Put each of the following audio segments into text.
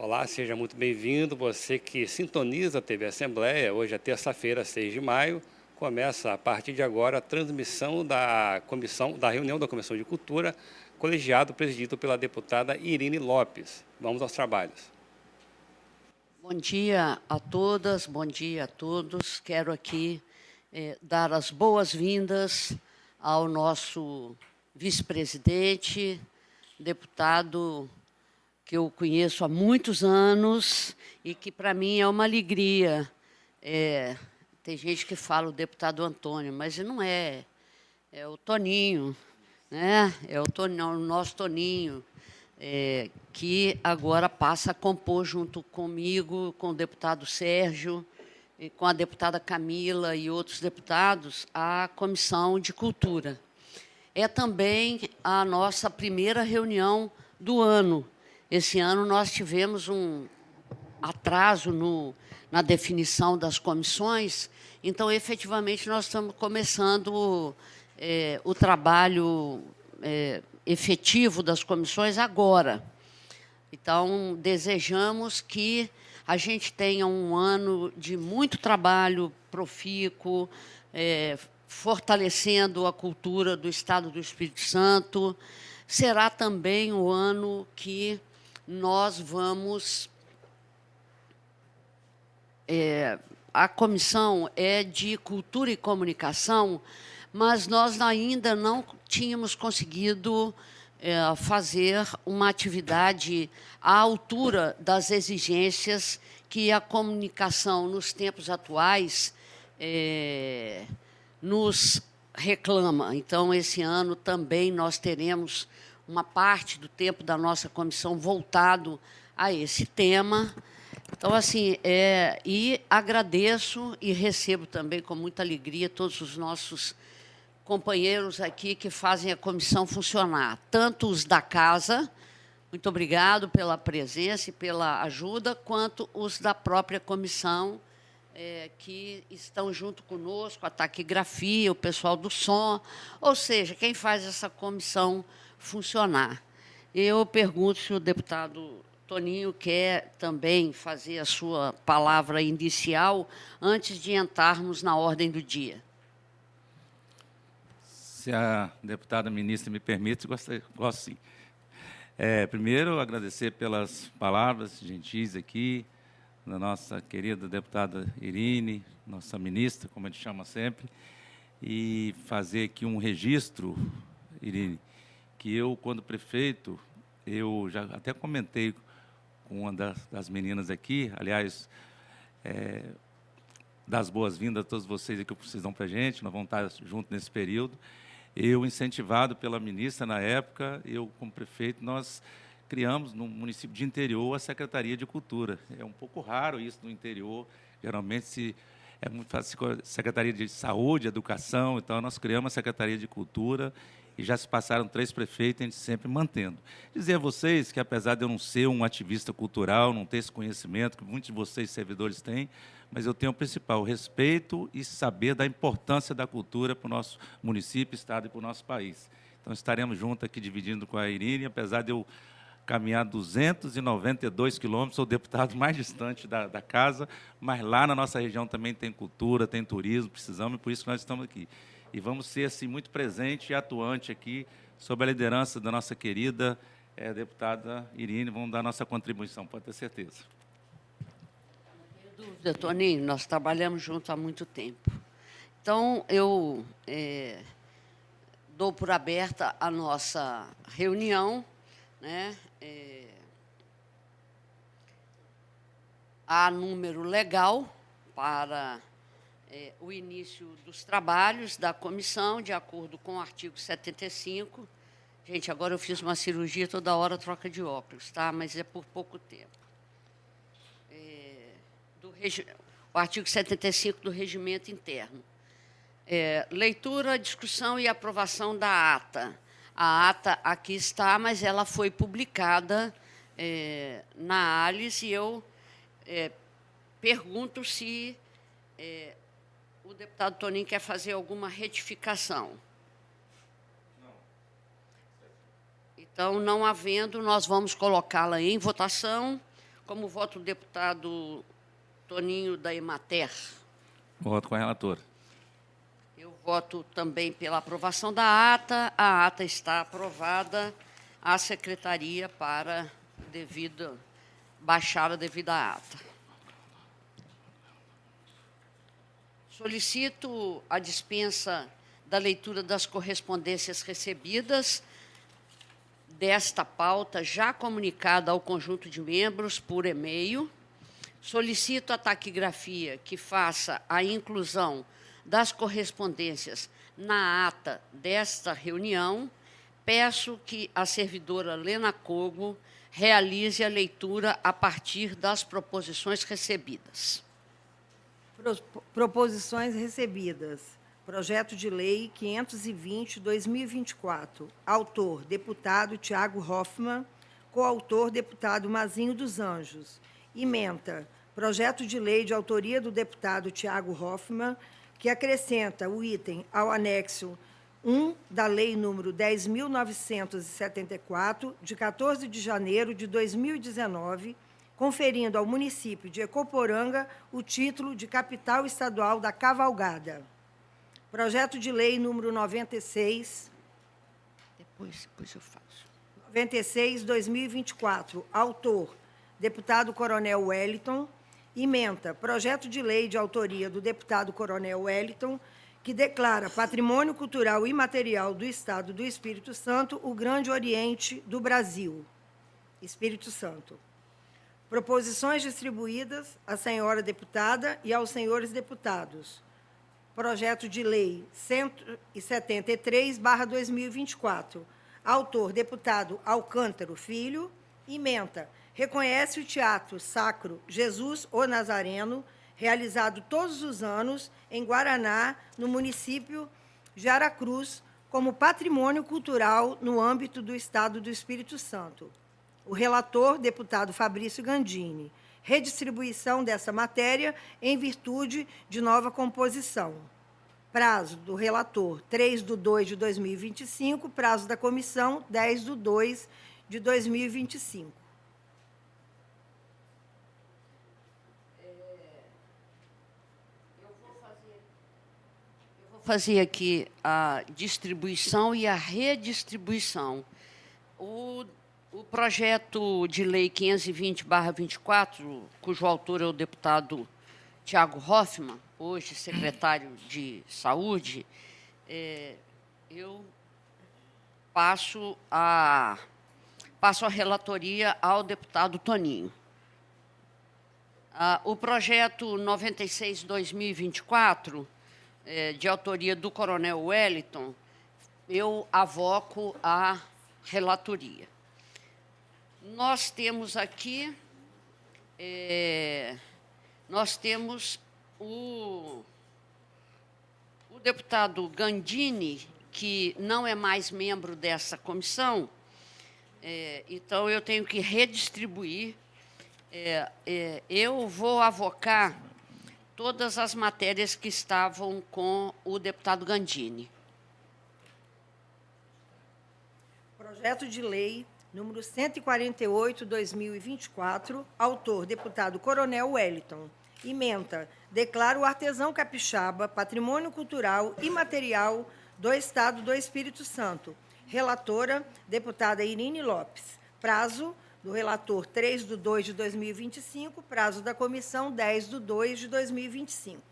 Olá, seja muito bem-vindo. Você que sintoniza a TV Assembleia, hoje é terça-feira, 6 de maio, começa a partir de agora a transmissão da reunião da Comissão de Cultura, colegiado presidido pela deputada Irine Lopes. Vamos aos trabalhos. Bom dia a todas, bom dia a todos. Quero aqui dar as boas-vindas ao nosso vice-presidente, deputado que eu conheço há muitos anos e que, para mim, é uma alegria. Tem gente que fala o deputado Antônio, mas não é. É o Toninho, né? É o nosso Toninho, que agora passa a compor junto comigo, com o deputado Sérgio, e com a deputada Camila e outros deputados, a Comissão de Cultura. É também a nossa primeira reunião do ano. Esse ano nós tivemos um atraso na definição das comissões, então, efetivamente, nós estamos começando o trabalho efetivo das comissões agora. Então, desejamos que a gente tenha um ano de muito trabalho profícuo, fortalecendo a cultura do Estado do Espírito Santo. Será também o ano que nós vamos... a comissão é de Cultura e Comunicação, mas nós ainda não tínhamos conseguido fazer uma atividade à altura das exigências que a comunicação nos tempos atuais nos reclama. Então, esse ano também nós teremos uma parte do tempo da nossa comissão voltado a esse tema. Então, assim, e agradeço e recebo também com muita alegria todos os nossos companheiros aqui que fazem a comissão funcionar, tanto os da casa, muito obrigado pela presença e pela ajuda, quanto os da própria comissão, que estão junto conosco, a taquigrafia, o pessoal do som, ou seja, quem faz essa comissão funcionar. Eu pergunto se o deputado Toninho quer também fazer a sua palavra inicial antes de entrarmos na ordem do dia. Se a deputada ministra me permite, gosto sim. Primeiro, agradecer pelas palavras gentis aqui, da nossa querida deputada Irine, nossa ministra, como a gente chama sempre, e fazer aqui um registro, Irine, que eu, quando prefeito, eu já até comentei com uma das meninas aqui, aliás, das boas-vindas a todos vocês aqui que vocês dão para a gente, nós vamos estar juntos nesse período. Eu, incentivado pela ministra na época, eu, como prefeito, nós criamos no município de interior a Secretaria de Cultura. É um pouco raro isso no interior, geralmente é muito fácil, Secretaria de Saúde, Educação, então nós criamos a Secretaria de Cultura e já se passaram 3 prefeitos, a gente sempre mantendo. Dizer a vocês que, apesar de eu não ser um ativista cultural, não ter esse conhecimento que muitos de vocês, servidores, têm, mas eu tenho o principal, respeito e saber da importância da cultura para o nosso município, estado e para o nosso país. Então, estaremos juntos aqui, dividindo com a Irine, apesar de eu caminhar 292 quilômetros, sou o deputado mais distante da casa, mas lá na nossa região também tem cultura, tem turismo, precisamos, e por isso que nós estamos aqui. E vamos ser assim, muito presente e atuante aqui, sob a liderança da nossa querida deputada Irine, vamos dar nossa contribuição, pode ter certeza. Não tenho dúvida, Toninho, nós trabalhamos juntos há muito tempo. Então, eu dou por aberta a nossa reunião, né? Há número legal para o início dos trabalhos da comissão, de acordo com o artigo 75. Gente, agora eu fiz uma cirurgia, toda hora troca de óculos, tá? Mas é por pouco tempo. O artigo 75 do Regimento Interno. Leitura, discussão e aprovação da ata. A ata aqui está, mas ela foi publicada na Alice, e eu pergunto se o deputado Toninho quer fazer alguma retificação. Não. Então, não havendo, nós vamos colocá-la em votação. Como vota o deputado Toninho da Emater? Voto com a relatora. Eu voto também pela aprovação da ata. A ata está aprovada à secretaria para baixar a devida ata. Solicito a dispensa da leitura das correspondências recebidas desta pauta, já comunicada ao conjunto de membros por e-mail. Solicito a taquigrafia que faça a inclusão das correspondências na ata desta reunião. Peço que a servidora Lena Cogo realize a leitura a partir das proposições recebidas. Proposições recebidas. Projeto de Lei 520/2024. Autor, deputado Tiago Hoffmann. Coautor, deputado Mazinho dos Anjos. Ementa. Projeto de lei de autoria do deputado Tiago Hoffmann, que acrescenta o item ao anexo 1 da Lei número 10.974, de 14 de janeiro de 2019, conferindo ao município de Ecoporanga o título de capital estadual da cavalgada. Projeto de lei número 96. Depois eu faço. 96/2024. Autor, deputado Coronel Wellington. Ementa. Projeto de lei de autoria do deputado Coronel Wellington, que declara patrimônio cultural imaterial do Estado do Espírito Santo o Grande Oriente do Brasil. Espírito Santo. Proposições distribuídas à senhora deputada e aos senhores deputados. Projeto de lei 173/2024. Autor, deputado Alcântaro Filho. Ementa. Reconhece o Teatro Sacro Jesus o Nazareno, realizado todos os anos em Guaraná, no município de Aracruz, como patrimônio cultural no âmbito do Estado do Espírito Santo. O relator, deputado Fabrício Gandini. Redistribuição dessa matéria em virtude de nova composição. Prazo do relator, 3/2/2025. Prazo da comissão, 10/2/2025. Eu vou fazer aqui a distribuição e a redistribuição. O projeto de lei 520/24, cujo autor é o deputado Tiago Hoffmann, hoje secretário de Saúde, eu passo a relatoria ao deputado Toninho. O projeto 96/2024, de autoria do Coronel Wellington, eu avoco a relatoria. Nós temos aqui, o deputado Gandini, que não é mais membro dessa comissão, então eu tenho que redistribuir. Eu vou avocar todas as matérias que estavam com o deputado Gandini. Projeto de lei número 148/2024, autor, deputado Coronel Wellington. Ementa. Declara o artesão capixaba patrimônio cultural imaterial do Estado do Espírito Santo. Relatora, deputada Irine Lopes. Prazo do relator, 3/2/2025. Prazo da comissão, 10/2/2025.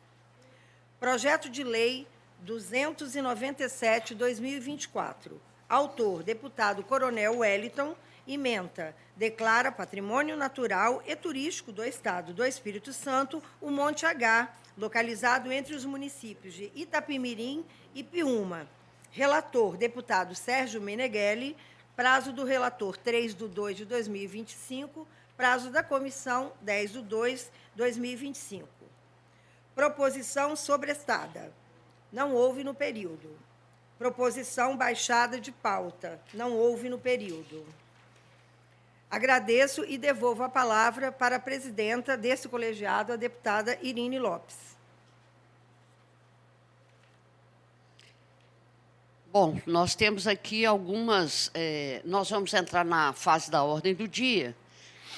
Projeto de lei 297/2024. Autor, deputado Coronel Wellington. Ementa. Declara patrimônio natural e turístico do Estado do Espírito Santo o Monte H, localizado entre os municípios de Itapimirim e Piúma. Relator, deputado Sérgio Meneghelli. Prazo do relator, 3/2/2025. Prazo da comissão, 10/2/2025. Proposição sobrestada. Não houve no período. Proposição baixada de pauta. Não houve no período. Agradeço e devolvo a palavra para a presidenta deste colegiado, a deputada Irine Lopes. Bom, nós temos aqui algumas... nós vamos entrar na fase da ordem do dia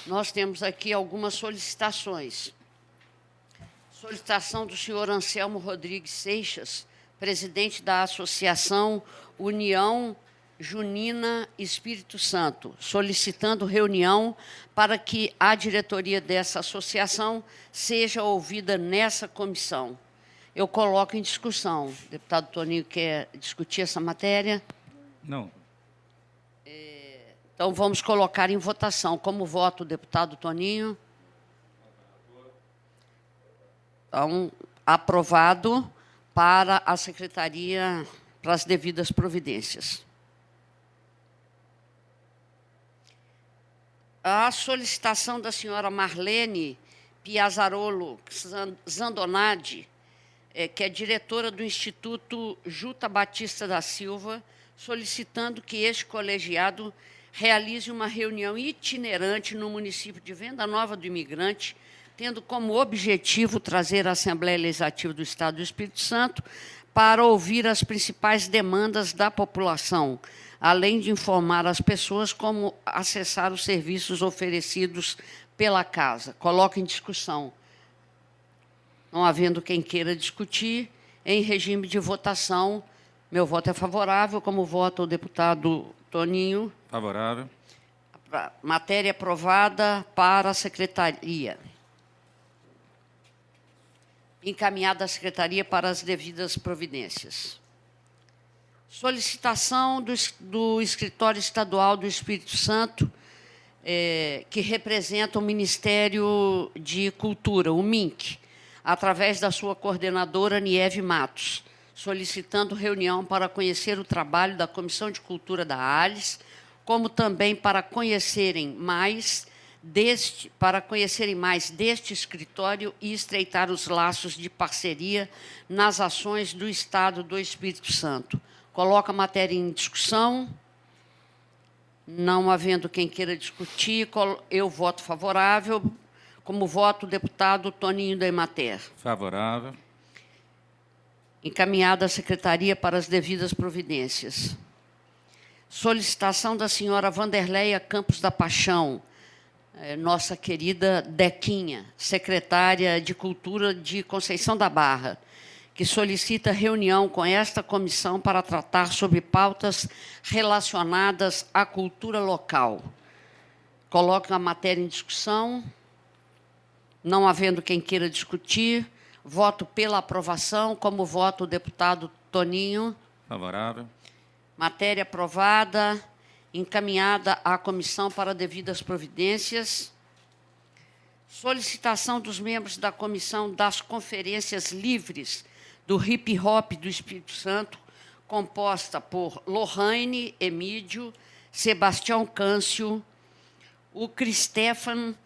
nós temos aqui algumas solicitações. Solicitação do senhor Anselmo Rodrigues Seixas, presidente da Associação União Junina Espírito Santo, solicitando reunião para que a diretoria dessa associação seja ouvida nessa comissão. Eu coloco em discussão. O deputado Toninho quer discutir essa matéria? Não. Então, vamos colocar em votação. Como vota o deputado Toninho? Então, aprovado para a secretaria, para as devidas providências. A solicitação da senhora Marlene Piazzarolo Zandonadi, que é diretora do Instituto Juta Batista da Silva, solicitando que este colegiado realize uma reunião itinerante no município de Venda Nova do Imigrante, tendo como objetivo trazer à Assembleia Legislativa do Estado do Espírito Santo para ouvir as principais demandas da população, além de informar as pessoas como acessar os serviços oferecidos pela casa. Coloco em discussão. Não havendo quem queira discutir, em regime de votação, meu voto é favorável. Como vota o deputado Toninho? Favorável. Matéria aprovada para a secretaria. Encaminhada à secretaria para as devidas providências. Solicitação do Escritório Estadual do Espírito Santo, que representa o Ministério de Cultura, o MINC, através da sua coordenadora, Nieve Matos, solicitando reunião para conhecer o trabalho da Comissão de Cultura da ALES, como também para conhecerem mais deste escritório e estreitar os laços de parceria nas ações do Estado do Espírito Santo. Coloca a matéria em discussão. Não havendo quem queira discutir, eu voto favorável. Como voto o deputado Toninho da Emater. Favorável. Encaminhada à secretaria para as devidas providências. Solicitação da senhora Vanderleia Campos da Paixão, nossa querida Dequinha, secretária de Cultura de Conceição da Barra, que solicita reunião com esta comissão para tratar sobre pautas relacionadas à cultura local. Coloco a matéria em discussão. Não havendo quem queira discutir, voto pela aprovação. Como voto o deputado Toninho? Favorável. Matéria aprovada, encaminhada à comissão para devidas providências. Solicitação dos membros da Comissão das Conferências Livres do Hip Hop do Espírito Santo, composta por Lohane Emídio, Sebastião Câncio, o Cristefan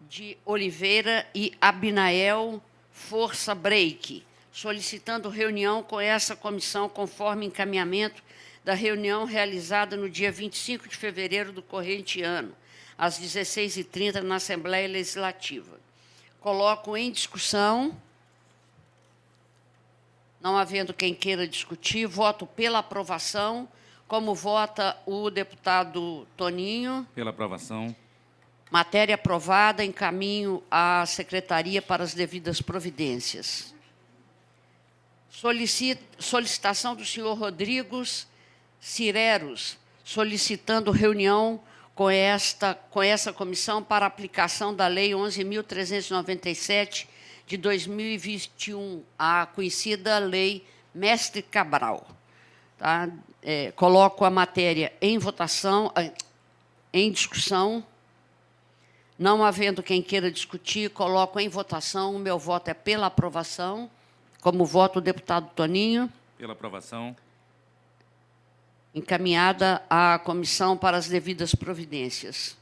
de Oliveira e Abinael Força Break, solicitando reunião com essa comissão conforme encaminhamento da reunião realizada no dia 25 de fevereiro do corrente ano, às 16h30, na Assembleia Legislativa. Coloco em discussão. Não havendo quem queira discutir, voto pela aprovação. Como vota o deputado Toninho? Pela aprovação. Matéria aprovada, encaminho à secretaria para as devidas providências. Solicitação do senhor Rodrigos Cireros, solicitando reunião com essa comissão para aplicação da Lei 11.397 de 2021, a conhecida Lei Mestre Cabral. Tá? Coloco a matéria em votação, em discussão. Não havendo quem queira discutir, coloco em votação. O meu voto é pela aprovação. Como voto o deputado Toninho? Pela aprovação. Encaminhada à comissão para as devidas providências.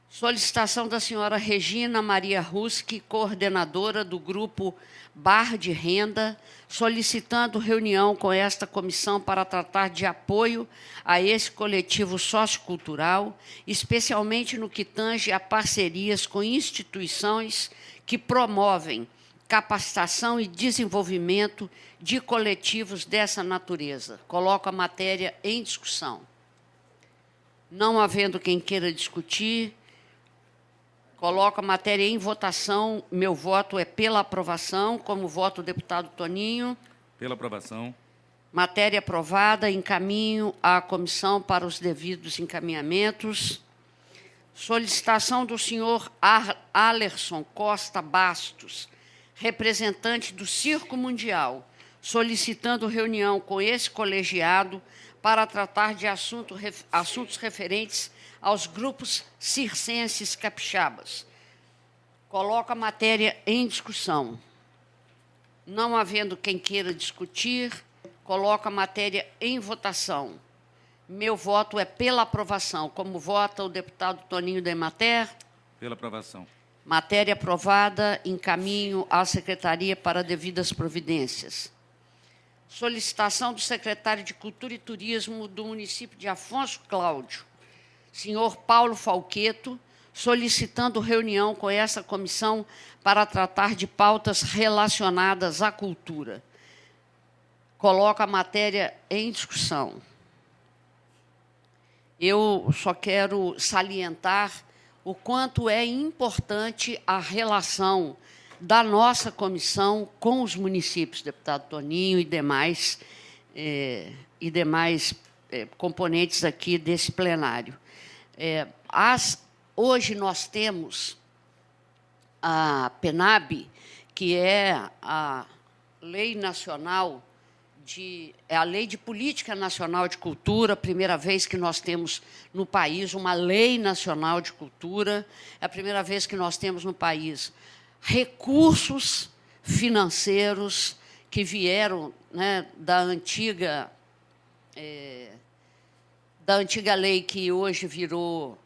Solicitação da senhora Regina Maria Ruski, coordenadora do grupo Bar de Renda, solicitando reunião com esta comissão para tratar de apoio a esse coletivo sociocultural, especialmente no que tange a parcerias com instituições que promovem capacitação e desenvolvimento de coletivos dessa natureza. Coloco a matéria em discussão. Não havendo quem queira discutir, Coloco a matéria em votação. Meu voto é pela aprovação. Como voto o deputado Toninho? Pela aprovação. Matéria aprovada. Encaminho à comissão para os devidos encaminhamentos. Solicitação do senhor Alerson Costa Bastos, representante do Circo Mundial, solicitando reunião com esse colegiado para tratar de assuntos referentes aos grupos circenses capixabas. Coloco a matéria em discussão. Não havendo quem queira discutir, coloco a matéria em votação. Meu voto é pela aprovação. Como vota o deputado Toninho da Emater? Pela aprovação. Matéria aprovada, encaminho à secretaria para devidas providências. Solicitação do secretário de Cultura e Turismo do município de Afonso Cláudio, senhor Paulo Falqueto, solicitando reunião com essa comissão para tratar de pautas relacionadas à cultura. Coloco a matéria em discussão. Eu só quero salientar o quanto é importante a relação da nossa comissão com os municípios, deputado Toninho e demais componentes aqui desse plenário. Hoje nós temos a PENAB, que é a Lei Nacional a Lei de Política Nacional de Cultura, primeira vez que nós temos no país uma Lei Nacional de Cultura, é a primeira vez que nós temos no país recursos financeiros que vieram, né, da antiga lei que hoje virou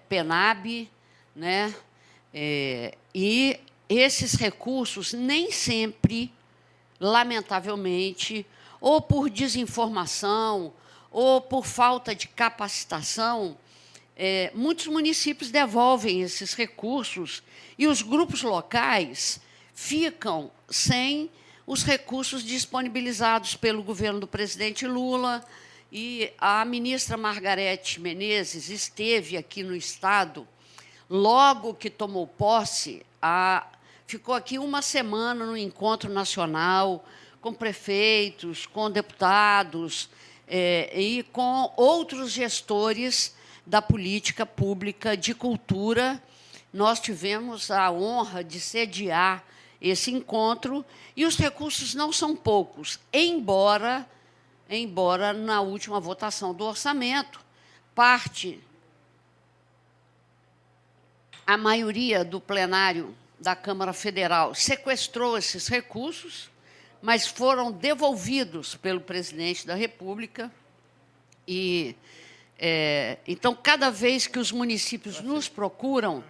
PENAB, né, e esses recursos nem sempre, lamentavelmente, ou por desinformação, ou por falta de capacitação, muitos municípios devolvem esses recursos e os grupos locais ficam sem os recursos disponibilizados pelo governo do presidente Lula. E a ministra Margarete Menezes esteve aqui no Estado, logo que tomou posse, ficou aqui uma semana no encontro nacional, com prefeitos, com deputados e com outros gestores da política pública de cultura. Nós tivemos a honra de sediar esse encontro e os recursos não são poucos, embora na última votação do orçamento, a maioria do plenário da Câmara Federal sequestrou esses recursos, mas foram devolvidos pelo presidente da República. E, então, cada vez que os municípios nos procuram,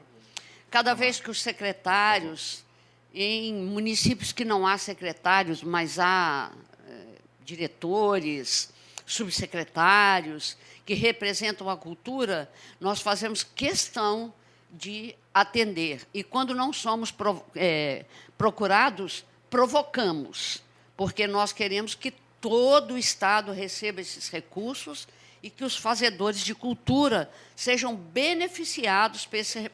cada vez que os secretários, em municípios que não há secretários, mas há diretores, subsecretários, que representam a cultura, nós fazemos questão de atender. E, quando não somos procurados, provocamos, porque nós queremos que todo o Estado receba esses recursos e que os fazedores de cultura sejam beneficiados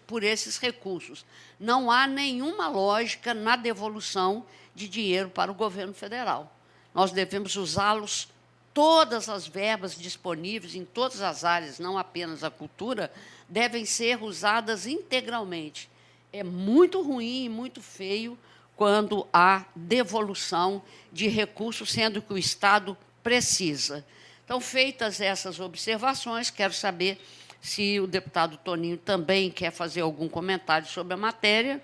por esses recursos. Não há nenhuma lógica na devolução de dinheiro para o governo federal. Nós devemos usá-los, todas as verbas disponíveis em todas as áreas, não apenas a cultura, devem ser usadas integralmente. É muito ruim e muito feio quando há devolução de recursos, sendo que o Estado precisa. Então, feitas essas observações, quero saber se o deputado Toninho também quer fazer algum comentário sobre a matéria.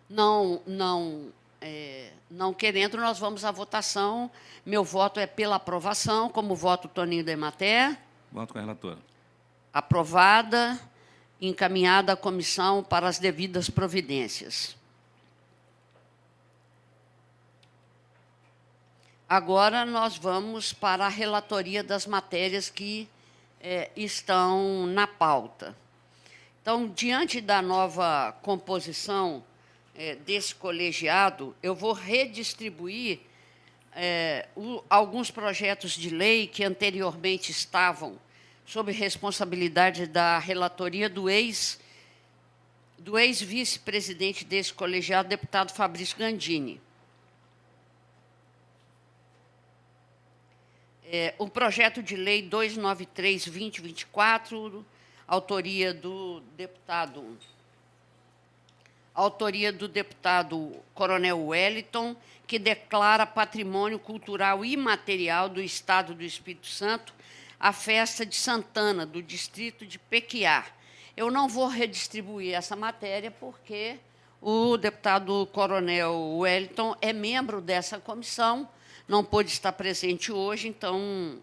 Não querendo, nós vamos à votação. Meu voto é pela aprovação. Como voto Toninho da Emater? Voto com a relatora. Aprovada, encaminhada à comissão para as devidas providências. Agora nós vamos para a relatoria das matérias que estão na pauta. Então, diante da nova composição desse colegiado, eu vou redistribuir alguns projetos de lei que anteriormente estavam sob responsabilidade da relatoria do do ex-vice-presidente desse colegiado, deputado Fabrício Gandini. O projeto de lei 293/2024, autoria do deputado Coronel Wellington, que declara patrimônio cultural imaterial do Estado do Espírito Santo a festa de Santana, do distrito de Pequiá. Eu não vou redistribuir essa matéria, porque o deputado Coronel Wellington é membro dessa comissão, não pôde estar presente hoje, então...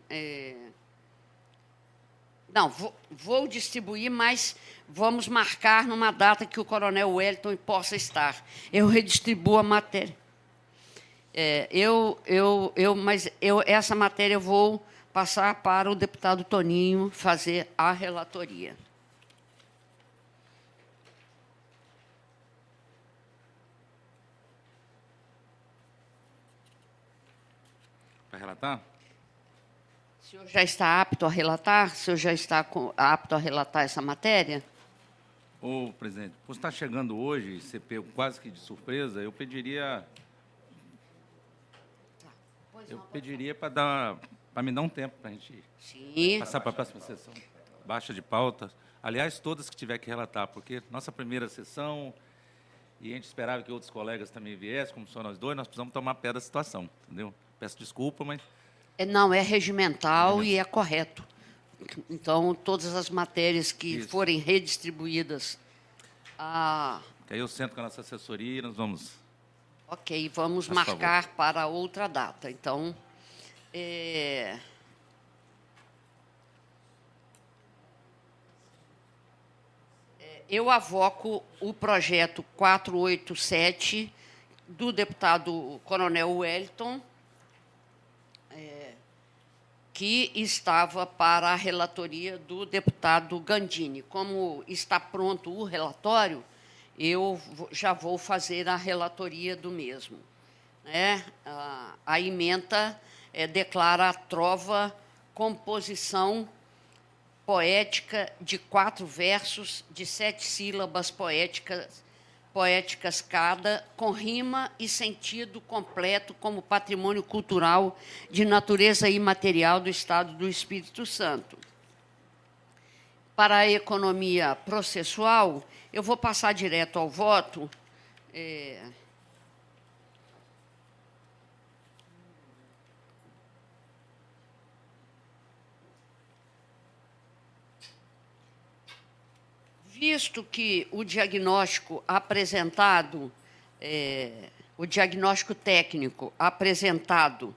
Não, vou distribuir, mas vamos marcar numa data que o Coronel Wellington possa estar. Eu redistribuo a matéria. Essa matéria eu vou passar para o deputado Toninho fazer a relatoria. Para relatar? O senhor já está apto a relatar? O senhor já está apto a relatar essa matéria? Ô, presidente, por estar chegando hoje, ser pego quase que de surpresa, eu pediria para me dar um tempo para a gente passar para a próxima sessão. Baixa de pauta. Aliás, todas que tiver que relatar, porque nossa primeira sessão, e a gente esperava que outros colegas também viessem, como só nós dois, nós precisamos tomar pé da situação, entendeu? Peço desculpa, mas... Não, é regimental e é correto. Então, todas as matérias que forem redistribuídas... Que aí eu sento com a nossa assessoria e nós vamos... Ok, vamos marcar para outra data. Então, eu avoco o projeto 487 do deputado Coronel Wellington, que estava para a relatoria do deputado Gandini. Como está pronto o relatório, eu já vou fazer a relatoria do mesmo. A ementa declara a trova composição poética de 4 versos de 7 sílabas poéticas cada, com rima e sentido completo como patrimônio cultural de natureza imaterial do Estado do Espírito Santo. Para a economia processual, eu vou passar direto ao voto. Visto que o diagnóstico apresentado, o diagnóstico técnico apresentado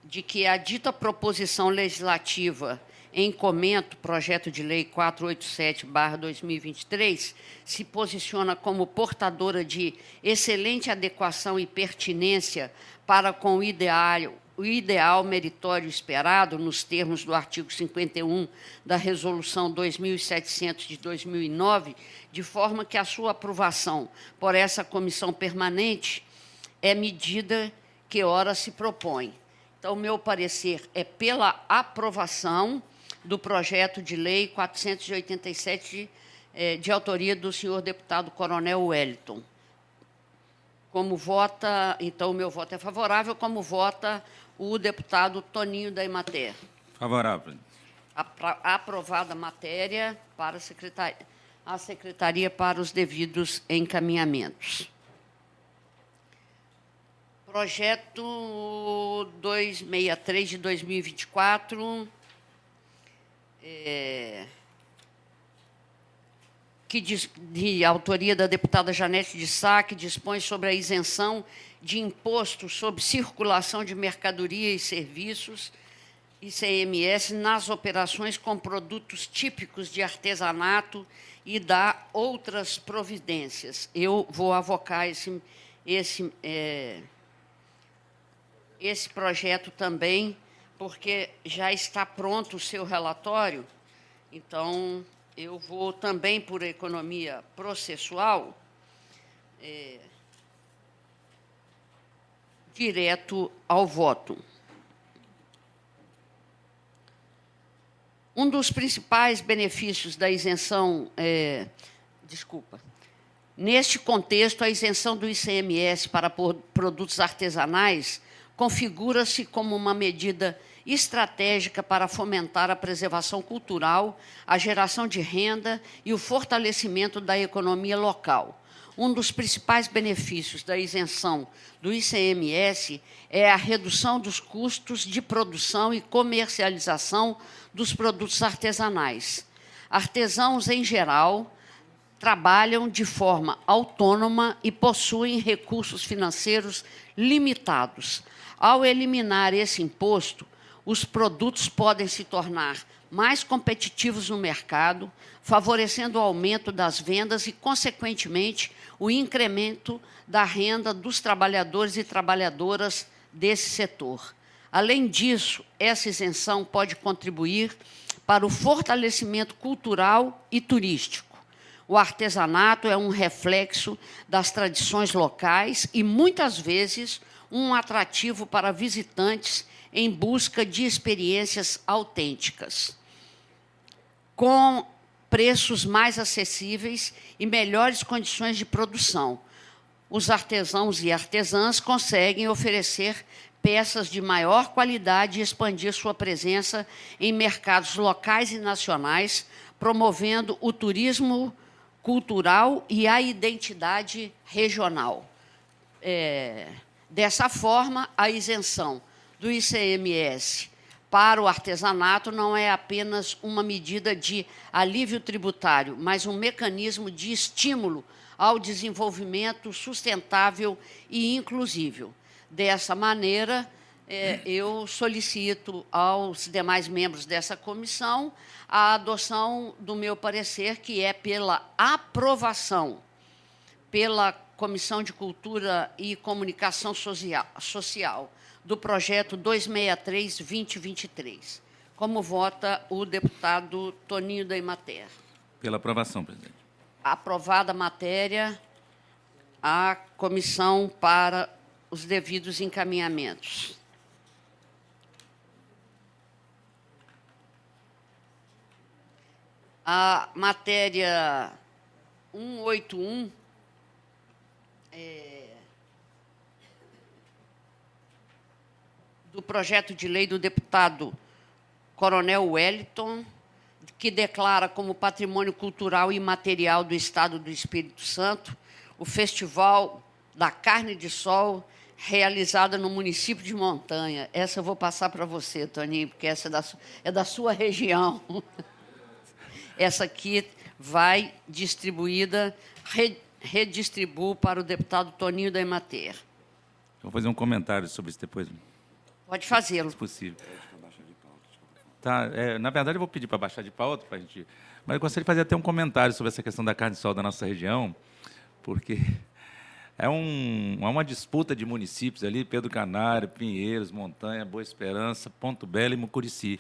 de que a dita proposição legislativa em comento, projeto de lei 487/2023, se posiciona como portadora de excelente adequação e pertinência para com o ideal meritório esperado, nos termos do artigo 51 da Resolução 2700 de 2009, de forma que a sua aprovação por essa comissão permanente é medida que ora se propõe. Então, o meu parecer é pela aprovação do projeto de lei 487, de autoria do senhor deputado Coronel Wellington. Como vota, então, o meu voto é favorável, como vota o deputado Toninho da Emater. Favorável. Aprovada a matéria para a secretaria para os devidos encaminhamentos. Projeto 263 de 2024, de autoria da deputada Janete de Sá, que dispõe sobre a isenção de imposto sobre circulação de mercadoria e serviços, ICMS, nas operações com produtos típicos de artesanato e dá outras providências. Eu vou avocar esse projeto também, porque já está pronto o seu relatório, então eu vou também por economia processual, direto ao voto. Um dos principais benefícios da isenção, Neste contexto, a isenção do ICMS para produtos artesanais configura-se como uma medida estratégica para fomentar a preservação cultural, a geração de renda e o fortalecimento da economia local. Um dos principais benefícios da isenção do ICMS é a redução dos custos de produção e comercialização dos produtos artesanais. Artesãos, em geral, trabalham de forma autônoma e possuem recursos financeiros limitados. Ao eliminar esse imposto, os produtos podem se tornar mais competitivos no mercado, favorecendo o aumento das vendas e, consequentemente, o incremento da renda dos trabalhadores e trabalhadoras desse setor. Além disso, essa isenção pode contribuir para o fortalecimento cultural e turístico. O artesanato é um reflexo das tradições locais e, muitas vezes, um atrativo para visitantes em busca de experiências autênticas. Com preços mais acessíveis e melhores condições de produção, os artesãos e artesãs conseguem oferecer peças de maior qualidade e expandir sua presença em mercados locais e nacionais, promovendo o turismo cultural e a identidade regional. Dessa forma, a isenção do ICMS para o artesanato não é apenas uma medida de alívio tributário, mas um mecanismo de estímulo ao desenvolvimento sustentável e inclusivo. Dessa maneira, eu solicito aos demais membros dessa comissão a adoção do meu parecer, que é pela aprovação pela Comissão de Cultura e Comunicação Social do projeto 263-2023. Como vota o deputado Toninho da Emater? Pela aprovação, presidente. Aprovada a matéria, a comissão para os devidos encaminhamentos. A matéria 181 do projeto de lei do deputado Coronel Wellington, que declara como patrimônio cultural e imaterial do Estado do Espírito Santo o Festival da Carne de Sol, realizada no município de Montanha. Essa eu vou passar para você, Toninho, porque essa é da sua região. Essa aqui vai distribuída, redistribuo para o deputado Toninho da Emater. Vou fazer um comentário sobre isso depois. Pode fazê-lo. Se possível. Tá, na verdade, eu vou pedir para baixar de pauta, para a gente... mas eu gostaria de fazer até um comentário sobre essa questão da carne de sol da nossa região, porque é uma disputa de municípios ali, Pedro Canário, Pinheiros, Montanha, Boa Esperança, Ponto Belo e Mucurici,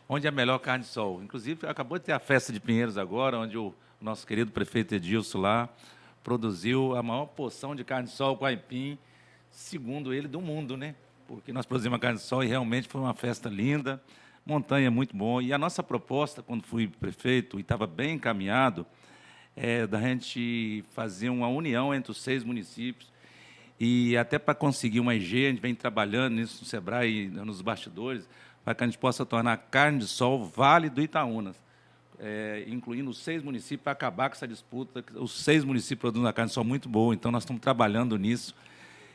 onde é a melhor carne de sol. Inclusive, acabou de ter a festa de Pinheiros agora, onde o nosso querido prefeito Edilson lá produziu a maior porção de carne de sol com aipim, segundo ele, do mundo, né? Porque nós produzimos a carne de sol e realmente foi uma festa linda. Montanha é muito bom. E a nossa proposta, quando fui prefeito, e estava bem encaminhado, é da gente fazer uma união entre os 6 municípios. E até para conseguir uma EG, a gente vem trabalhando nisso no SEBRAE e nos bastidores, para que a gente possa tornar a carne de sol Vale do Itaúnas, incluindo os 6 municípios, para acabar com essa disputa. Os 6 municípios produzem uma carne de sol muito boa, então nós estamos trabalhando nisso.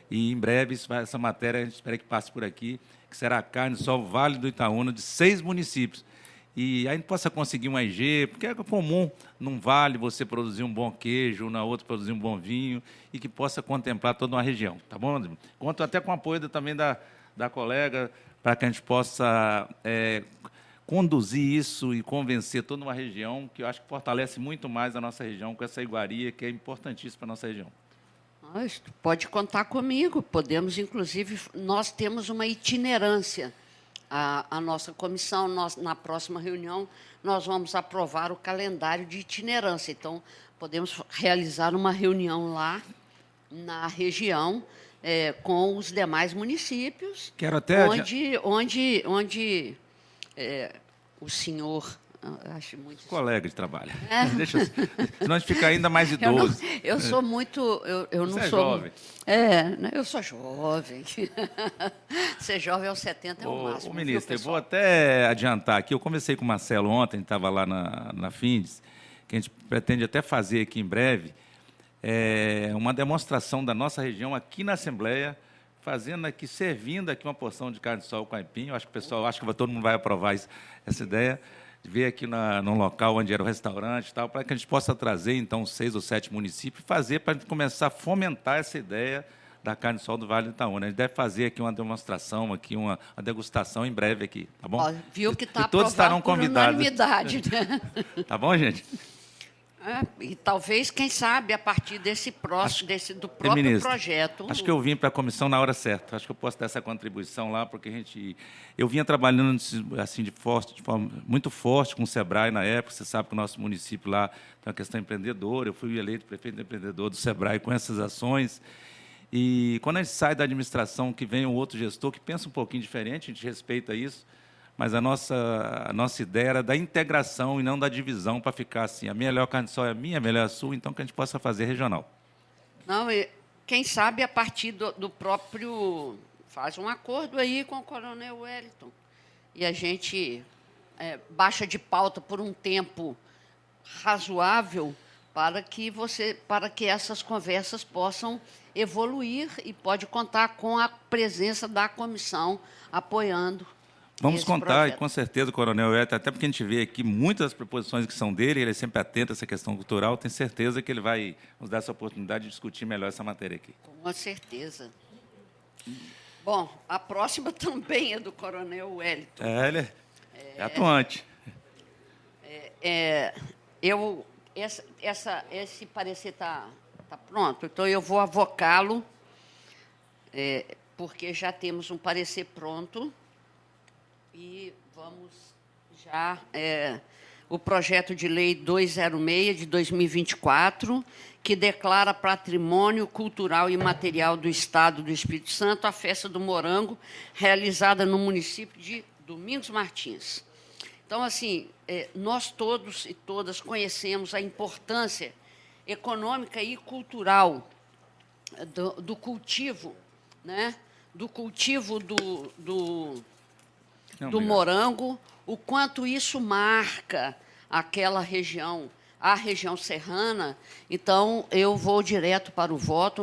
E, em breve, essa matéria, a gente espera que passe por aqui, que será a carne de sol Vale do Itaúna, de 6 municípios. E a gente possa conseguir uma EG, porque é comum num vale você produzir um bom queijo, na outra produzir um bom vinho, e que possa contemplar toda uma região. Tá bom? Conto até com o apoio também da colega, para que a gente possa conduzir isso e convencer toda uma região, que eu acho que fortalece muito mais a nossa região com essa iguaria, que é importantíssima para a nossa região. Pode contar comigo. Podemos, inclusive, nós temos uma itinerância. A nossa comissão, na próxima reunião, nós vamos aprovar o calendário de itinerância. Então, podemos realizar uma reunião lá na região com os demais municípios, Quero até onde o senhor Eu acho muito Colega de trabalho. Deixa, senão a gente fica ainda mais idoso. Eu sou muito... Eu não Você sou... é jovem. Eu sou jovem. Ser jovem aos 70 é o máximo. Ô, ministro, eu vou até adiantar aqui. Eu conversei com o Marcelo ontem, estava lá na Findes, que a gente pretende até fazer aqui em breve, uma demonstração da nossa região aqui na Assembleia, fazendo aqui, servindo aqui uma porção de carne de sol com aipim. Eu acho que o pessoal, todo mundo vai aprovar essa ideia, de ver aqui num local onde era o restaurante e tal, para que a gente possa trazer, então, 6 ou 7 municípios, fazer para a gente começar a fomentar essa ideia da carne de sol do Vale do Itaúna. A gente deve fazer aqui uma demonstração, aqui uma degustação em breve aqui, tá bom? Ó, viu que está todos estarão por convidados. unanimidade, né? Tá bom, gente? E talvez, quem sabe, a partir desse próximo, do próprio ministro, projeto... Acho que eu vim para a comissão na hora certa. Acho que eu posso dar essa contribuição lá, porque eu vinha trabalhando assim de forma muito forte com o SEBRAE na época. Você sabe que o nosso município lá tem uma questão empreendedora. Eu fui eleito prefeito empreendedor do SEBRAE com essas ações. E quando a gente sai da administração, que vem um outro gestor que pensa um pouquinho diferente, a gente respeita isso, mas a nossa ideia era da integração e não da divisão, para ficar assim, a melhor carne de sol é a minha, a melhor é a sua, então que a gente possa fazer regional. Não, quem sabe a partir do próprio... Faz um acordo aí com o Coronel Wellington. E a gente baixa de pauta por um tempo razoável para que essas conversas possam evoluir e pode contar com a presença da comissão apoiando. Vamos contar, projeto. e com certeza o Coronel Wellington, até porque a gente vê aqui muitas das proposições que são dele, ele é sempre atento a essa questão cultural, tenho certeza que ele vai nos dar essa oportunidade de discutir melhor essa matéria aqui. Com certeza. Bom, a próxima também é do Coronel Wellington. Ele é atuante. Esse parecer está pronto, então eu vou avocá-lo, porque já temos um parecer pronto. E vamos já... o projeto de lei 206, de 2024, que declara patrimônio cultural e imaterial do Estado do Espírito Santo a Festa do Morango, realizada no município de Domingos Martins. Então, assim, nós todos e todas conhecemos a importância econômica e cultural do cultivo, né? Do cultivo do morango, o quanto isso marca aquela região, a região serrana. Então, eu vou direto para o voto.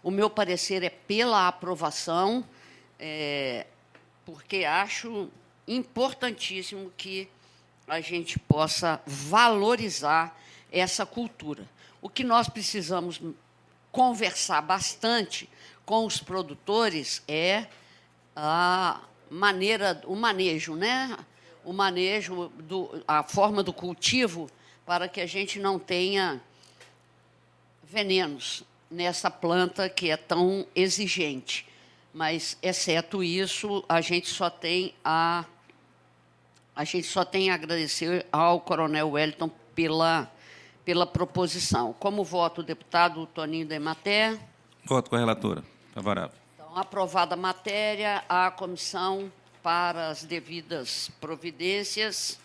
O meu parecer é pela aprovação, porque acho importantíssimo que a gente possa valorizar essa cultura. O que nós precisamos conversar bastante com os produtores é o manejo, né? O manejo, a forma do cultivo, para que a gente não tenha venenos nessa planta que é tão exigente. Mas, exceto isso, a gente só tem a agradecer ao Coronel Wellington pela proposição. Como voto o deputado Toninho da Emater? Voto com a relatora. Favorável. Então, aprovada a matéria, a comissão para as devidas providências.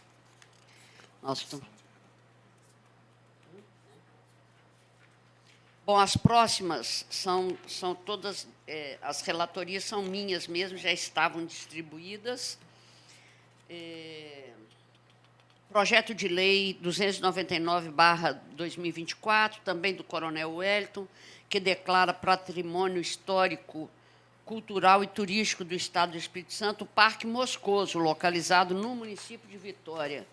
Bom, as próximas são todas, as relatorias são minhas mesmo, já estavam distribuídas. Projeto de lei 299/2024, também do Coronel Wellington, que declara patrimônio histórico, cultural e turístico do Estado do Espírito Santo o Parque Moscoso, localizado no município de Vitória.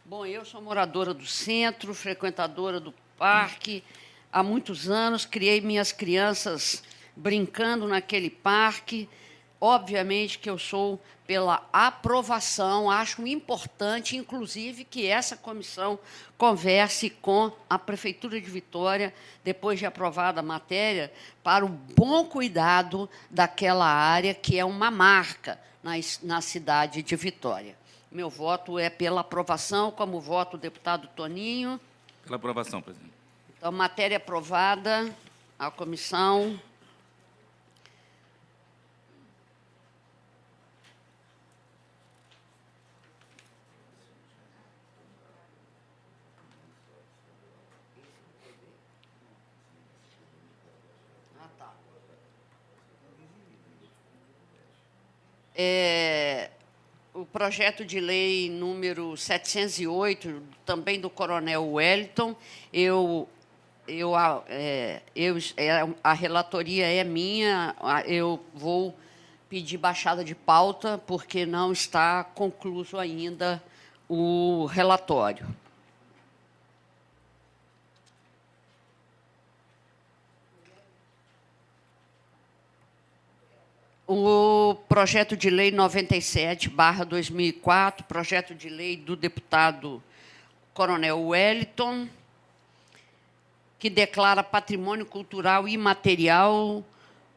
Bom, eu sou moradora do centro, frequentadora do parque há muitos anos, criei minhas crianças brincando naquele parque. Obviamente que eu sou pela aprovação, acho importante, inclusive, que essa comissão converse com a Prefeitura de Vitória, depois de aprovada a matéria, para o bom cuidado daquela área que é uma marca na cidade de Vitória. Meu voto é pela aprovação, como voto o deputado Toninho. Pela aprovação, presidente. Então, matéria aprovada, a comissão... O projeto de lei número 708, também do Coronel Wellington, a relatoria é minha, eu vou pedir baixada de pauta, porque não está concluído ainda o relatório. O projeto de lei 97/2004, projeto de lei do deputado Coronel Wellington, que declara patrimônio cultural imaterial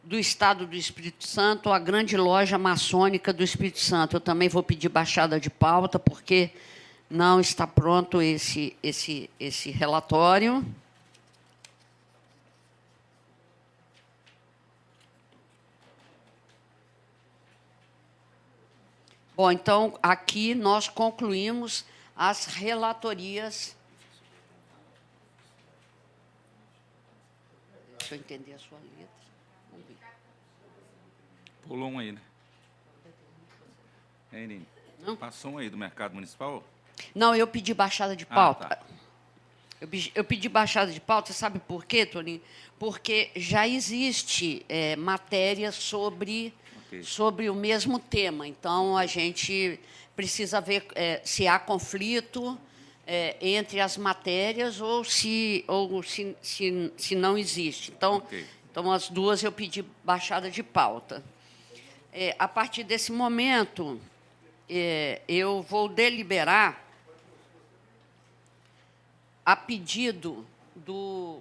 do Estado do Espírito Santo a Grande Loja Maçônica do Espírito Santo. Eu também vou pedir baixada de pauta, porque não está pronto esse relatório. Bom, então, aqui nós concluímos as relatorias. Deixa eu entender a sua letra. Vamos ver. Pulou um aí, né? Hein, Nini? Não? Passou um aí do mercado municipal? Não, eu pedi baixada de pauta. Tá. Eu pedi baixada de pauta, sabe por quê, Toninho? Porque já existe matéria sobre o mesmo tema. Então, a gente precisa ver se há conflito entre as matérias ou se não existe. Então, as duas eu pedi baixada de pauta. A partir desse momento, eu vou deliberar a pedido do...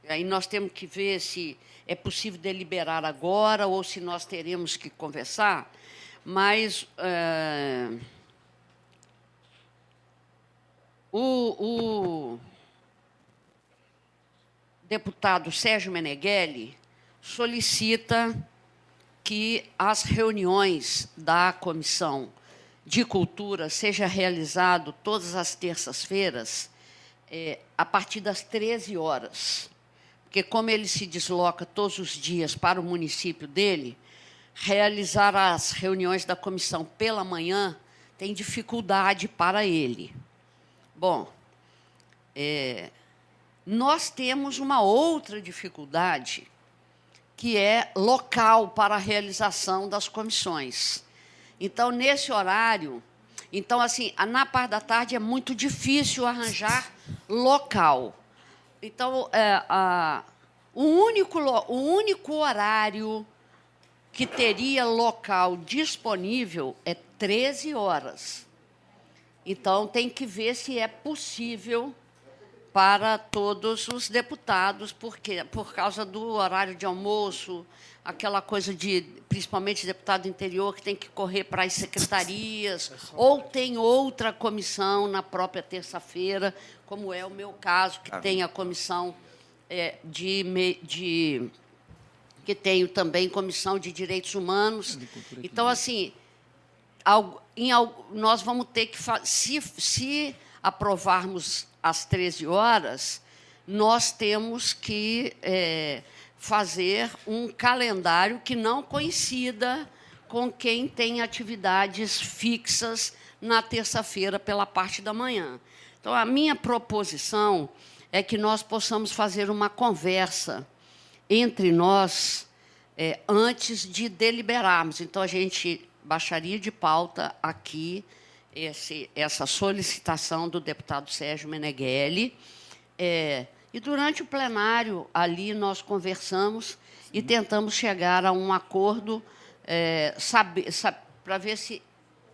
Aí nós temos que ver se é possível deliberar agora ou se nós teremos que conversar, mas o deputado Sérgio Meneghelli solicita que as reuniões da Comissão de Cultura sejam realizadas todas as terças-feiras, a partir das 13 horas. Porque, como ele se desloca todos os dias para o município dele, realizar as reuniões da comissão pela manhã tem dificuldade para ele. Bom, nós temos uma outra dificuldade, que é local para a realização das comissões. Então, nesse horário... Então, assim, na parte da tarde é muito difícil arranjar local. Então, o único horário que teria local disponível é 13 horas. Então, tem que ver se é possível para todos os deputados, porque por causa do horário de almoço, aquela coisa de, principalmente deputado do interior, que tem que correr para as secretarias, ou tem outra comissão na própria terça-feira, como é o meu caso, que tem a comissão que tenho também comissão de direitos humanos. Então, assim, nós vamos ter que... Se aprovarmos às 13 horas, nós temos que fazer um calendário que não coincida com quem tem atividades fixas na terça-feira pela parte da manhã. Então, a minha proposição é que nós possamos fazer uma conversa entre nós antes de deliberarmos. Então, a gente baixaria de pauta aqui essa solicitação do deputado Sérgio Meneghelli. E, durante o plenário, ali nós conversamos e tentamos chegar a um acordo para ver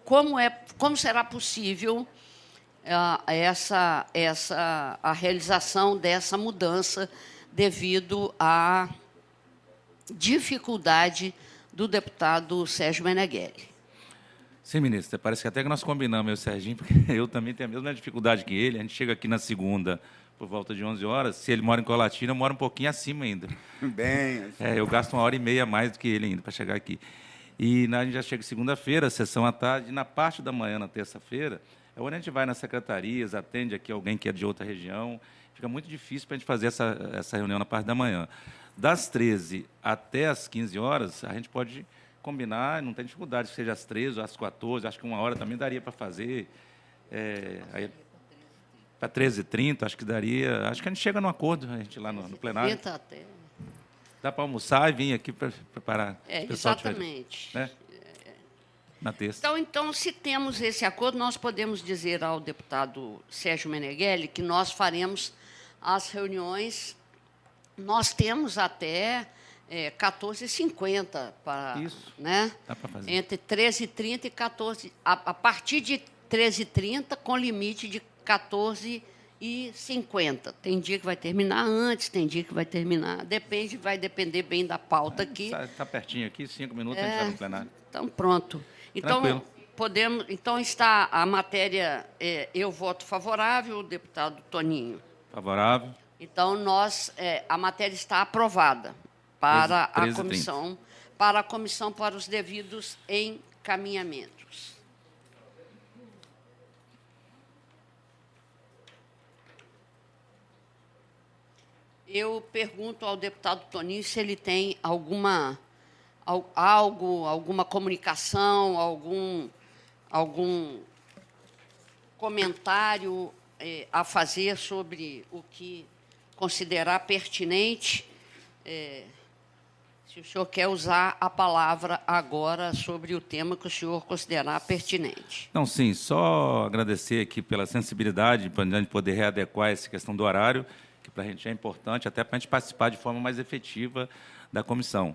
como será possível a realização dessa mudança devido à dificuldade do deputado Sérgio Meneghelli. Sim, ministra, parece que até que nós combinamos, eu e o Serginho, porque eu também tenho a mesma dificuldade que ele. A gente chega aqui na segunda por volta de 11 horas. Se ele mora em Colatina, eu moro um pouquinho acima ainda. Bem... Eu gasto 1h30 a mais do que ele ainda para chegar aqui. E a gente já chega segunda-feira, sessão à tarde, e na parte da manhã, na terça-feira, é onde a gente vai nas secretarias, atende aqui alguém que é de outra região. Fica muito difícil para a gente fazer essa reunião na parte da manhã. Das 13 até as 15 horas, a gente pode combinar, não tem dificuldade, seja às 13 ou às 14, acho que 1 hora também daria para fazer. Para 13h30, acho que daria. Acho que a gente chega num acordo, a gente lá no plenário. Até. Dá para almoçar e vir aqui para preparar. O pessoal Exatamente. né? Na terça. Então, se temos esse acordo, nós podemos dizer ao deputado Sérgio Meneghelli que nós faremos as reuniões. Nós temos até 14h50 para. Isso. Né? Dá para fazer. Entre 13h30 e 14h. A partir de 13h30, com limite de 14h50. Tem dia que vai terminar antes, tem dia que vai terminar. Vai depender bem da pauta aqui. Está pertinho aqui, 5 minutos, a gente vai no plenário. Então, pronto. Tranquilo. Então está a matéria, eu voto favorável, o deputado Toninho. Favorável. Então, a matéria está aprovada para a comissão, para os devidos encaminhamentos. Eu pergunto ao deputado Toninho se ele tem alguma comunicação, algum comentário a fazer sobre o que considerar pertinente. Se o senhor quer usar a palavra agora sobre o tema que o senhor considerar pertinente. Não, sim, só agradecer aqui pela sensibilidade, para a gente poder readequar essa questão do horário, que para a gente é importante, até para a gente participar de forma mais efetiva da comissão.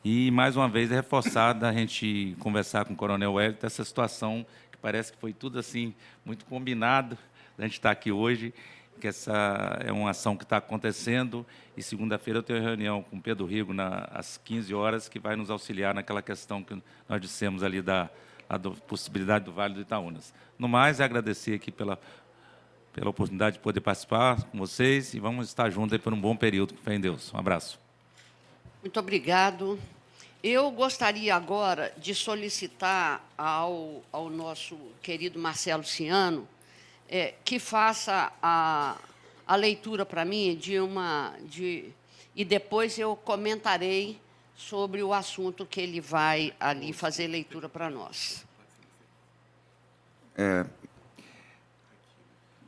E, mais uma vez, reforçar a gente conversar com o Coronel Wellington essa situação, que parece que foi tudo assim muito combinado, a gente estar aqui hoje, que essa é uma ação que está acontecendo, e segunda-feira eu tenho reunião com o Pedro Rigo às 15 horas, que vai nos auxiliar naquela questão que nós dissemos ali da possibilidade do Vale do Itaúnas. No mais, é agradecer aqui pela oportunidade de poder participar com vocês, e vamos estar juntos aí por um bom período, com fé em Deus. Um abraço. Muito obrigado. Eu gostaria agora de solicitar ao nosso querido Marcelo Ciano que faça a leitura para mim e depois eu comentarei sobre o assunto que ele vai ali fazer leitura para nós.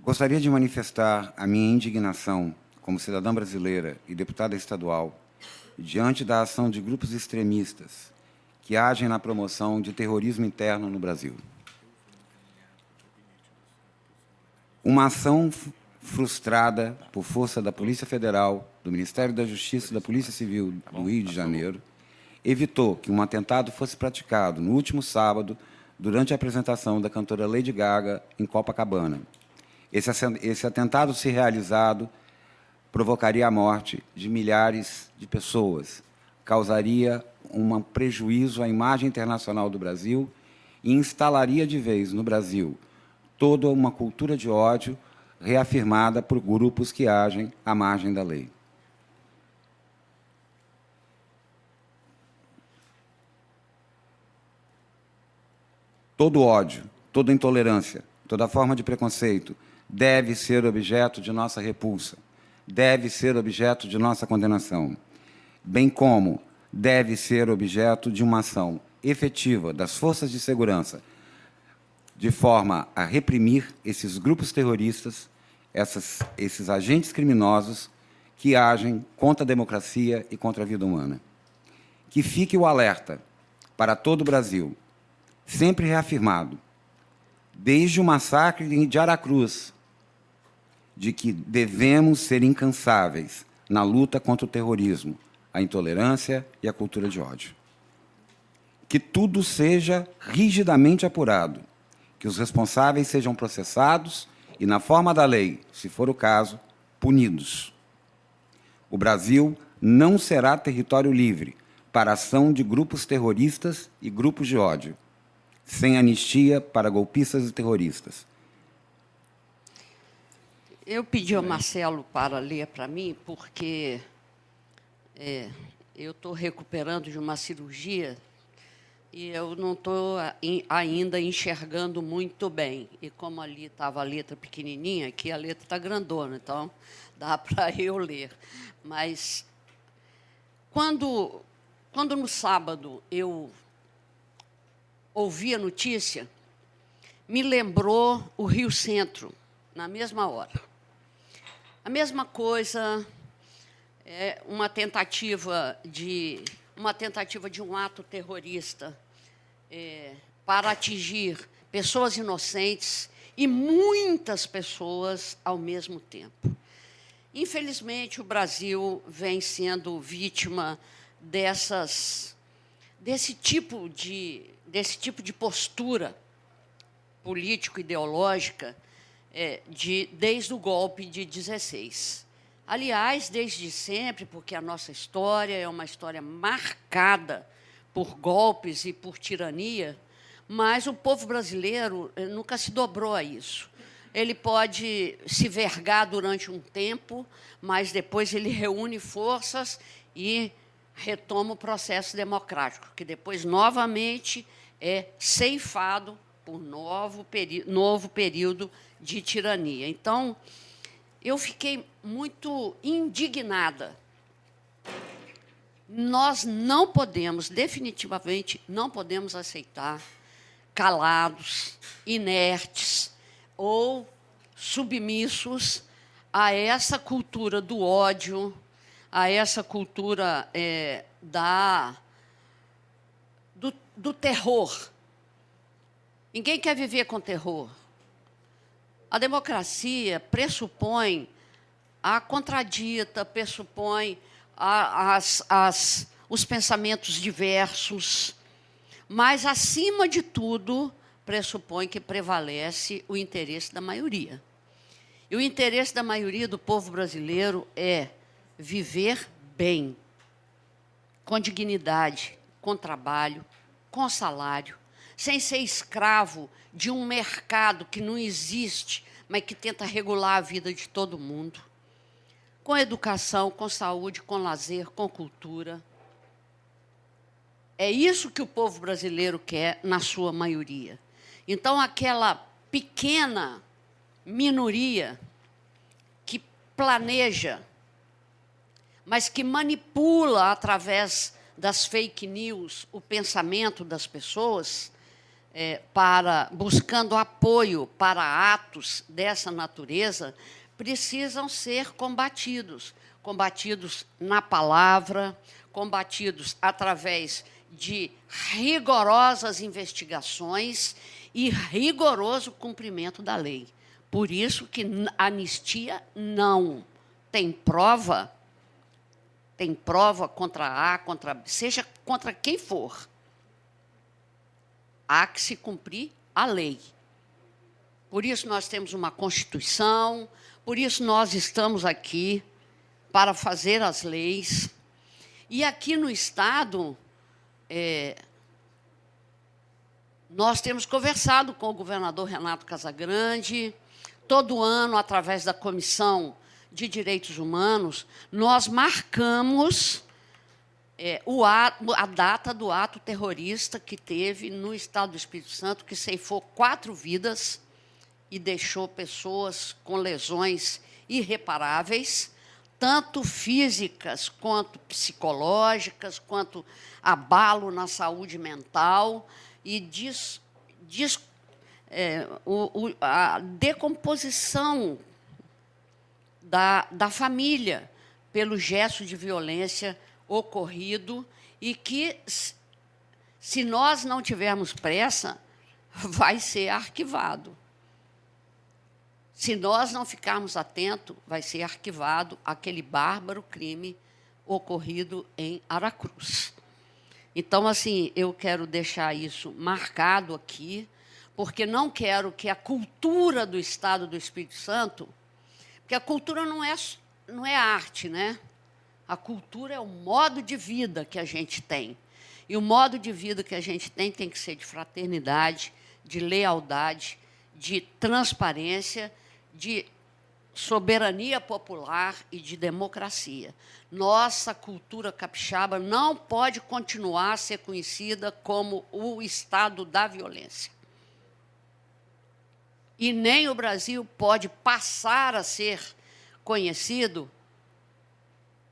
Gostaria de manifestar a minha indignação como cidadã brasileira e deputada estadual diante da ação de grupos extremistas que agem na promoção de terrorismo interno no Brasil. Uma ação frustrada por força da Polícia Federal, do Ministério da Justiça e da Polícia Civil do Rio de Janeiro evitou que um atentado fosse praticado no último sábado durante a apresentação da cantora Lady Gaga em Copacabana. Esse atentado, se realizado, provocaria a morte de milhares de pessoas, causaria um prejuízo à imagem internacional do Brasil e instalaria de vez no Brasil toda uma cultura de ódio reafirmada por grupos que agem à margem da lei. Todo ódio, toda intolerância, toda forma de preconceito deve ser objeto de nossa repulsa, deve ser objeto de nossa condenação, bem como deve ser objeto de uma ação efetiva das forças de segurança, de forma a reprimir esses grupos terroristas, esses agentes criminosos que agem contra a democracia e contra a vida humana. Que fique o alerta para todo o Brasil, sempre reafirmado, desde o massacre de Aracruz, de que devemos ser incansáveis na luta contra o terrorismo, a intolerância e a cultura de ódio. Que tudo seja rigidamente apurado, que os responsáveis sejam processados e, na forma da lei, se for o caso, punidos. O Brasil não será território livre para a ação de grupos terroristas e grupos de ódio, sem anistia para golpistas e terroristas. Eu pedi ao Marcelo para ler para mim, porque eu estou recuperando de uma cirurgia e eu não estou ainda enxergando muito bem. E como ali estava a letra pequenininha, aqui a letra está grandona, então dá para eu ler. Mas quando no sábado eu ouvi a notícia, me lembrou o Rio Centro, na mesma hora. A mesma coisa, uma tentativa de um ato terrorista para atingir pessoas inocentes e muitas pessoas ao mesmo tempo. Infelizmente, o Brasil vem sendo vítima desse tipo de postura político-ideológica desde o golpe de 16. Aliás, desde sempre, porque a nossa história é uma história marcada por golpes e por tirania, mas o povo brasileiro nunca se dobrou a isso. Ele pode se vergar durante um tempo, mas depois ele reúne forças e retoma o processo democrático, que depois, novamente, é ceifado por novo período de tirania. Então, eu fiquei muito indignada. Nós não podemos, definitivamente, não podemos aceitar calados, inertes ou submissos a essa cultura do ódio, a essa cultura do terror. Ninguém quer viver com terror. A democracia pressupõe a contradita, pressupõe os pensamentos diversos, mas, acima de tudo, pressupõe que prevalece o interesse da maioria. E o interesse da maioria do povo brasileiro é viver bem, com dignidade, com trabalho, com salário, sem ser escravo de um mercado que não existe, mas que tenta regular a vida de todo mundo, com educação, com saúde, com lazer, com cultura. É isso que o povo brasileiro quer, na sua maioria. Então, aquela pequena minoria que planeja, mas que manipula, através das fake news, o pensamento das pessoas, buscando apoio para atos dessa natureza, precisam ser combatidos. Combatidos na palavra, combatidos através de rigorosas investigações e rigoroso cumprimento da lei. Por isso que anistia não tem prova contra A, contra B, seja contra quem for. Há que se cumprir a lei. Por isso nós temos uma Constituição, por isso nós estamos aqui para fazer as leis. E aqui no Estado, nós temos conversado com o governador Renato Casagrande. Todo ano, através da Comissão de Direitos Humanos, nós marcamos a data do ato terrorista que teve no Estado do Espírito Santo, que ceifou 4 vidas e deixou pessoas com lesões irreparáveis, tanto físicas quanto psicológicas, quanto abalo na saúde mental e a decomposição da família pelo gesto de violência ocorrido, e que, se nós não tivermos pressa, vai ser arquivado. Se nós não ficarmos atentos, vai ser arquivado aquele bárbaro crime ocorrido em Aracruz. Então, assim, eu quero deixar isso marcado aqui, porque não quero que a cultura do Estado do Espírito Santo, porque a cultura não é arte, né? A cultura é o modo de vida que a gente tem. E o modo de vida que a gente tem que ser de fraternidade, de lealdade, de transparência, de soberania popular e de democracia. Nossa cultura capixaba não pode continuar a ser conhecida como o estado da violência. E nem o Brasil pode passar a ser conhecido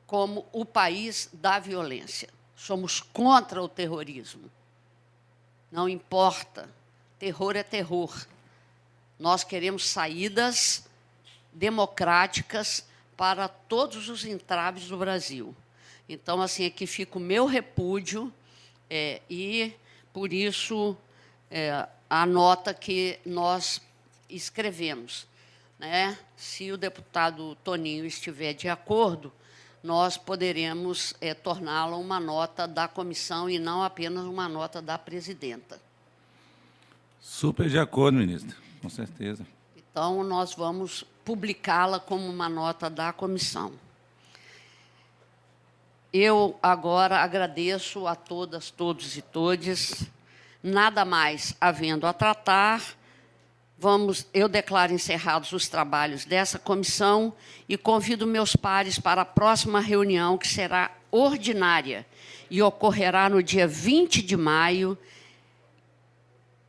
como o país da violência. Somos contra o terrorismo. Não importa. Terror é terror. Nós queremos saídas democráticas para todos os entraves do Brasil. Então, assim, aqui fica o meu repúdio e, por isso, a nota que nós escrevemos, né? Se o deputado Toninho estiver de acordo, nós poderemos torná-la uma nota da comissão e não apenas uma nota da presidenta. Super de acordo, ministra, com certeza. Então, nós vamos publicá-la como uma nota da comissão. Eu agora agradeço a todas, todos e todes. Nada mais havendo a tratar, eu declaro encerrados os trabalhos dessa comissão e convido meus pares para a próxima reunião, que será ordinária e ocorrerá no dia 20 de maio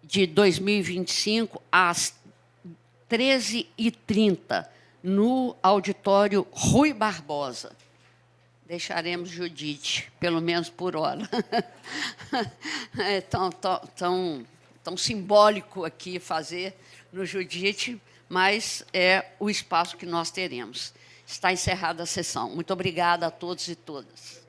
de 2025, às 13h30, no auditório Rui Barbosa. Deixaremos Judite, pelo menos por hora. É tão simbólico aqui fazer no Judite, mas é o espaço que nós teremos. Está encerrada a sessão. Muito obrigada a todos e todas.